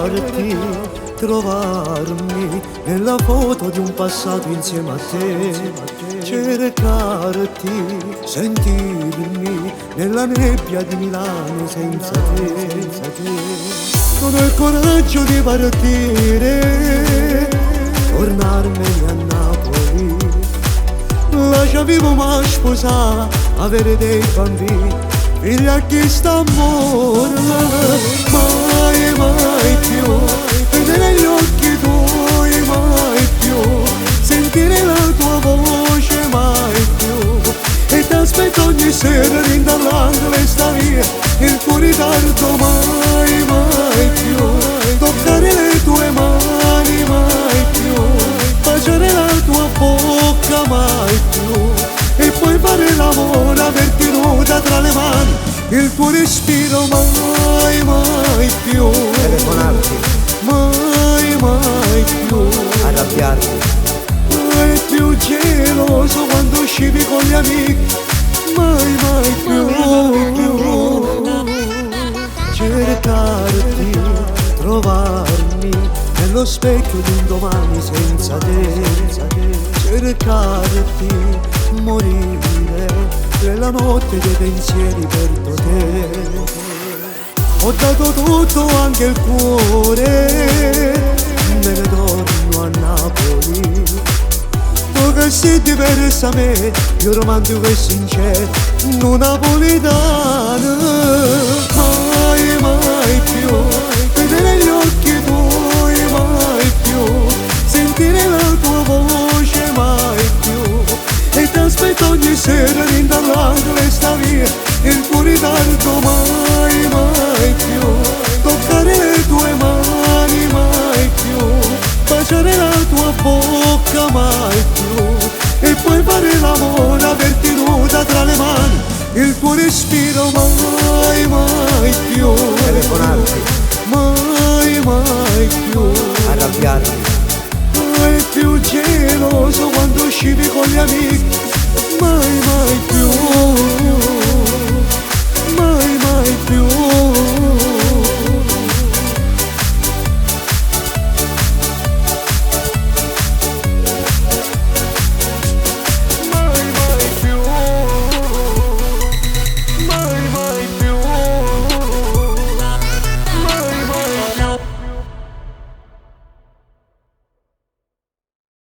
cercarti, trovarmi nella foto di un passato insieme a te, cercarti, sentirmi nella nebbia di Milano senza te. Non ho il coraggio di partire, tornarmene a Napoli, lascia vivo ma sposare, avere dei bambini, figli a chi sta amore, mai più, vedere gli occhi tuoi, mai più, sentire la tua voce, mai più, e ti aspetto ogni sera rintallando le stavie, il tuo ritardo, mai più, toccare le tue mani, mai più, baciare la tua bocca, mai più, e poi fare l'amore, averti nuda tra le mani, il tuo respiro, mai più, telefonarti, mai più, arrabbiarti, mai più geloso quando uscivi con gli amici, mai più, cercarti, trovarmi nello specchio di un domani senza te, cercarti, morire quella notte dei pensieri perdo te. Ho dato tutto, anche il cuore, me ne torno a Napoli, tu che sei diversa a me, io romantico e sincero, non napolitano, mai più, vedere gli occhi tuoi, mai più, sentire la tua voce, mai più, e ti aspetto ogni sera rintallando le stavie, il tuo ritardo, mai più, toccare le tue mani, mai più, baciare la tua bocca, mai più, e poi fare l'amore, averti nuda tra le mani, il tuo respiro, mai più, telefonarti,